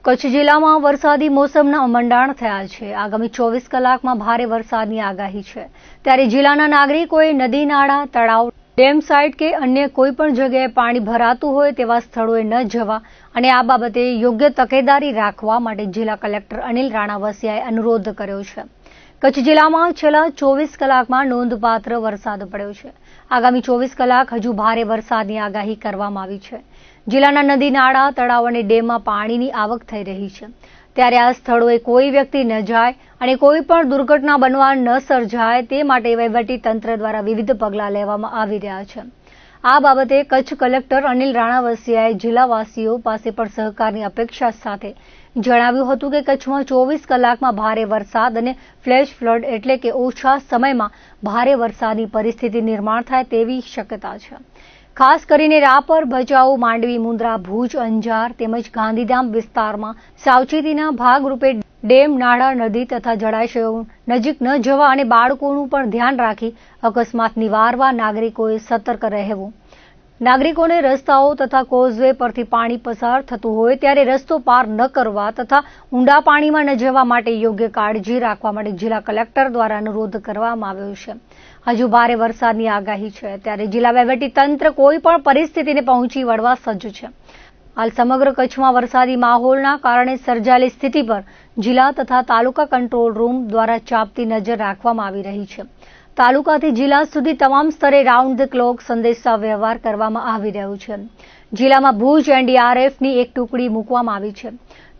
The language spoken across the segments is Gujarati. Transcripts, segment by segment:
કચ્છ જિલ્લામાં વરસાદી મોસમના મંડાણ થયા છે। આગામી 24 કલાકમાં ભારે વરસાદની આગાહી છે। ત્યારે જિલ્લાના નાગરિકોએ નદી, નાળા, તળાવ, ડેમ સાઇટ કે અન્ય કોઈ પણ જગ્યાએ પાણી ભરાતું હોય તેવા સ્થળોએ ન જવા અને આ બાબતે યોગ્ય તકેદારી રાખવા માટે જિલ્લા કલેક્ટર અનિલ રાણાવસિયાએ અનુરોધ કર્યો છે। કચ્છ જિલ્લામાં છેલ્લા 24 કલાકમાં નોંધપાત્ર વરસાદ પડ્યો છે। આગામી 24 કલાક હજુ ભારે વરસાદની આગાહી કરવામાં આવી છે। જિલ્લાના નદી, નાળા, તળાવ અને ડેમમાં પાણીની આવક થઈ રહી છે। ત્યારે આ સ્થળોએ કોઈ વ્યક્તિ ન જાય અને કોઈ પણ દુર્ઘટના બનવા ન સર્જાય તે માટે વહીવટી તંત્ર દ્વારા વિવિધ પગલાં લેવામાં આવી રહ્યા છે। આ બાબતે કચ્છ કલેક્ટર અનિલ રાણાવસિયાએ જિલ્લાવાસીઓ પાસે પણ સહકારની અપેક્ષા સાથે જણાવ્યું હતું કે કચ્છમાં 24 કલાકમાં ભારે વરસાદ અને ફ્લેશ ફ્લડ એટલે કે ઓછા સમયમાં ભારે વરસાદની પરિસ્થિતિ નિર્માણ થાય તેવી શક્યતા છે। ખાસ કરીને રાપર, ભચાઉ, માંડવી, મુન્દ્રા, ભુજ, અંજાર તેમજ ગાંધીધામ વિસ્તારમાં સાવચેતીના ભાગરૂપે ડેમ, નાળા, નદી તથા જળાશયો નજીક ન જવા અને બાળકોનું પણ ધ્યાન રાખી અકસ્માત નિવારવા નાગરિકોએ સતર્ક રહેવું। નાગરિકોને રસ્તાઓ તથા કોઝવે પરથી પાણી પસાર થતું હોય ત્યારે રસ્તો પાર ન કરવા તથા ઊંડા પાણીમાં ન જવા માટે યોગ્ય કાળજી રાખવા માટે જિલ્લા કલેક્ટર દ્વારા અનુરોધ કરવામાં આવ્યો છે। હજુ ભારે વરસાદની આગાહી છે ત્યારે જિલ્લા વહીવટી તંત્ર કોઈ પણ પરિસ્થિતિને પહોંચી વળવા સજ્જ છે। હાલ સમગ્ર કચ્છમાં વરસાદી માહોલના કારણે સર્જાયેલી સ્થિતિ પર જિલ્લા તથા તાલુકા કંટ્રોલ રૂમ દ્વારા ચાંપતી નજર રાખવામાં આવી રહી છે। તાલુકાથી જિલ્લા સુધી તમામ સ્તરે રાઉન્ડ ધ ક્લોક સંદેશા વ્યવહાર કરવામાં આવી રહ્યો છે। જિલ્લામાં ભુજ એનડીઆરએફની એક ટુકડી મૂકવામાં આવી છે।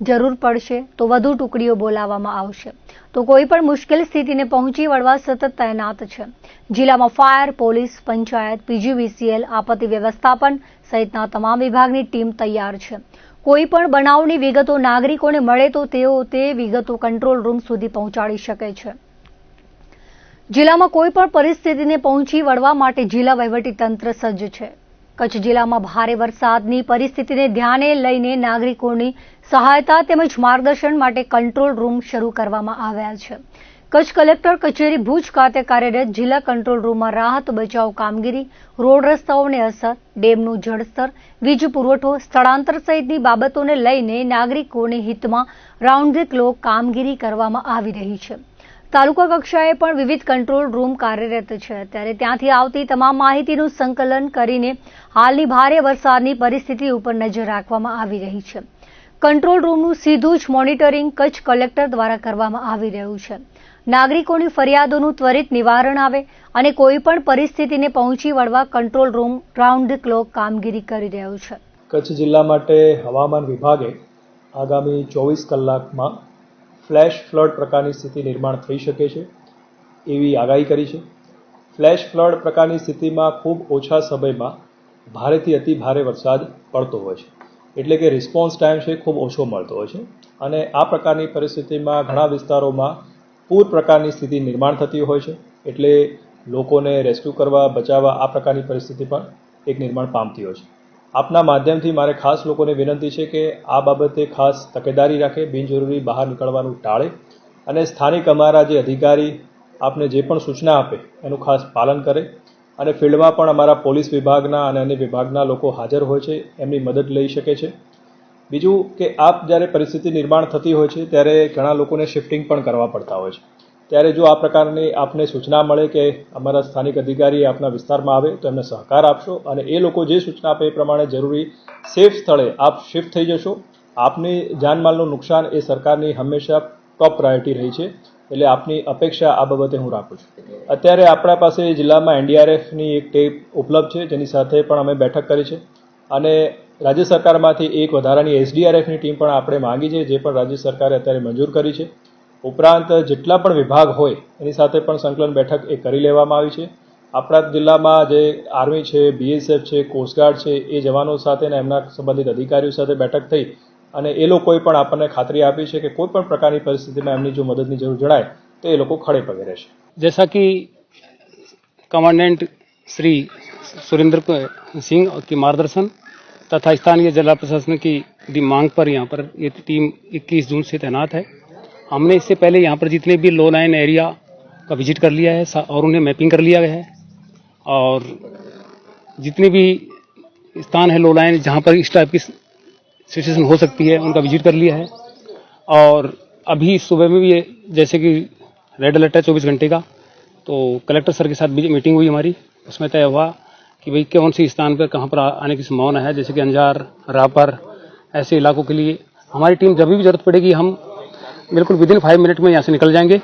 જરૂર પડશે તો વધુ ટુકડીઓ બોલાવવામાં આવશે તો કોઈ પણ મુશ્કેલ સ્થિતિને પહોંચી વળવા સતત તૈનાત છે। જિલ્લામાં ફાયર, પોલીસ, પંચાયત, પીજીવીસીએલ, આપત્તિ વ્યવસ્થાપન સહિતના તમામ વિભાગની ટીમ તૈયાર છે। કોઈ પણ બનાવની વિગતો નાગરિકોને મળે તો તેઓ તે વિગતો કંટ્રોલ રૂમ સુધી પહોંચાડી શકે છે। જિલ્લામાં કોઈ પણ પરિસ્થિતિને પહોંચી વળવા માટે જિલ્લા વહીવટી તંત્ર સજ્જ છે। કચ્છ જિલ્લામાં ભારે વરસાદની પરિસ્થિતિને ધ્યાને લઈને નાગરિકોની સહાયતા તેમજ માર્ગદર્શન માટે કંટ્રોલ રૂમ શરૂ કરવામાં આવ્યા છે। કચ્છ કલેક્ટર કચેરી ભુજ ખાતે કાર્યરત જિલ્લા કંટ્રોલ રૂમમાં રાહત બચાવ કામગીરી, રોડ રસ્તાઓને અસર, ડેમનું જળસ્તર, વીજ પુરવઠો, સ્થળાંતર સહિતની બાબતોને લઈને નાગરિકોને હિતમાં રાઉન્ડ ધ ક્લોક કામગીરી કરવામાં આવી રહી છે। તાલુકા કક્ષાએ પણ વિવિધ કંટ્રોલ રૂમ કાર્યરત છે ત્યારે ત્યાંથી આવતી તમામ માહિતીનું સંકલન કરીને હાલની ભારે વરસાદની પરિસ્થિતિ ઉપર નજર રાખવામાં આવી રહી છે। કંટ્રોલ રૂમનું સીધું જ મોનિટરિંગ કચ્છ કલેક્ટર દ્વારા કરવામાં આવી રહ્યું છે। નાગરિકોની ફરિયાદોનું ત્વરિત નિવારણ આવે અને કોઈ પણ પરિસ્થિતિને પહોંચી વળવા control room round the clock કામગીરી કરી રહ્યું છે। કચ્છ જિલ્લા માટે હવામાન વિભાગે આગામી 24 કલાકમાં ફ્લેશ ફ્લડ પ્રકારની સ્થિતિ નિર્માણ થઈ શકે છે એવી આગાહી કરી છે। ફ્લેશ ફ્લડ પ્રકારની સ્થિતિમાં ખૂબ ઓછા સમયમાં ભારેથી અતિ ભારે વરસાદ પડતો હોય છે એટલે કે રિસ્પોન્સ ટાઈમ છે ખૂબ ઓછો મળતો હોય છે અને આ પ્રકારની પરિસ્થિતિમાં ઘણા વિસ્તારોમાં પૂર પ્રકારની સ્થિતિ નિર્માણ થતી હોય છે એટલે લોકોને રેસ્ક્યુ કરવા, બચાવવા આ પ્રકારની પરિસ્થિતિ પણ એક નિર્માણ પામતી હોય છે। આપના માધ્યમથી મારે ખાસ લોકોને વિનંતી છે કે આ બાબતે ખાસ તકેદારી રાખે, બિનજરૂરી બહાર નીકળવાનું ટાળે અને સ્થાનિક અમારા જે અધિકારી આપને જે પણ સૂચના આપે એનું ખાસ પાલન કરે અને ફિલ્ડમાં પણ અમારા પોલીસ વિભાગના અને અન્ય વિભાગના લોકો હાજર હોય છે, એમની મદદ લઈ શકે છે। બીજું કે આપ જ્યારે પરિસ્થિતિ નિર્માણ થતી હોય છે ત્યારે ઘણા લોકોને શિફ્ટિંગ પણ કરવા પડતા હોય છે ત્યારે જો આ પ્રકારની આપને સૂચના મળે કે અમારા સ્થાનિક અધિકારી આપના વિસ્તારમાં આવે તો એમને સહકાર આપશો અને એ લોકો જે સૂચના આપે એ પ્રમાણે જરૂરી સેફ સ્થળે આપ શિફ્ટ થઈ જશો। આપની જાનમાલનું નુકસાન એ સરકારની હંમેશા ટોપ પ્રાયોરિટી રહી છે એટલે આપની અપેક્ષા આ બાબતે હું રાખું છું। અત્યારે આપણા પાસે જિલ્લામાં એનડીઆરએફની એક ટીમ ઉપલબ્ધ છે જેની સાથે પણ અમે બેઠક કરી છે અને રાજ્ય સરકારમાંથી એક વધારાની એસડીઆરએફની ટીમ પણ આપણે માંગી છે જે પણ રાજ્ય સરકારે અત્યારે મંજૂર કરી છે। ઉપરાંત જેટલા પણ વિભાગ હોય એની સાથે પણ સંકલન બેઠક એ કરી લેવામાં આવી છે। આપણા જિલ્લામાં જે આર્મી છે, બીએસએફ છે, કોસ્ટગાર્ડ છે એ જવાનો સાથે અને એમના સંબંધિત અધિકારીઓ સાથે બેઠક થઈ અને એ લોકોએ પણ આપણને ખાતરી આપી છે કે કોઈ પણ પ્રકારની પરિસ્થિતિમાં એમની જો મદદની જરૂર જણાય તો એ લોકો ખડે પગે રહેશે। जैसा कि कमांडेंट श्री सुरेंद्र सिंह के मार्गदर्शन तथा स्थानीय जिला प्रशासन की मांग पर यहाँ पर ये टीम 21 जून से तैनात है। हमने इससे पहले यहाँ पर जितने भी लो लाइन एरिया का विजिट कर लिया है और उन्हें मैपिंग कर लिया गया है और जितने भी स्थान है लो लाइन जहाँ पर इस टाइप की सिचुएशन हो सकती है उनका विजिट कर लिया है। और अभी सुबह में भी जैसे कि रेड अलर्ट है 24 घंटे का, तो कलेक्टर सर के साथ मीटिंग हुई हमारी, उसमें तय हुआ कि भाई कौन सी स्थान पर कहाँ पर आने की संभावना है, जैसे कि अंजार, रापर, ऐसे इलाकों के लिए हमारी टीम जब भी जरूरत पड़ेगी हम बिल्कुल विदिन 5 मिनट में यहाँ से निकल जाएंगे।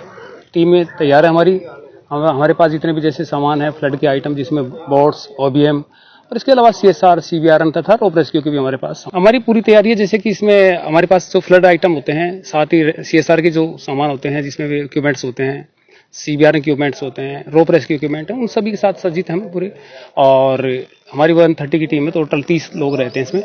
टीम में तैयार है हमारे पास जितने भी जैसे सामान है फ्लड के आइटम, जिसमें बोट्स, OBM और इसके अलावा CSR, CBRN तथा रोप रेस्क्यू की भी हमारे पास हमारी पूरी तैयारी है। जैसे कि इसमें हमारे पास जो फ्लड आइटम होते हैं, साथ ही CSR के जो सामान होते हैं जिसमें भी इक्विपमेंट्स होते हैं, CBRN इक्विपमेंट्स होते हैं, रोप रेस्क्यू इक्विपमेंट है, उन सभी के साथ सज्जित हम पूरे। और हमारी 130 की टीम में टोटल 30 लोग रहते हैं इसमें।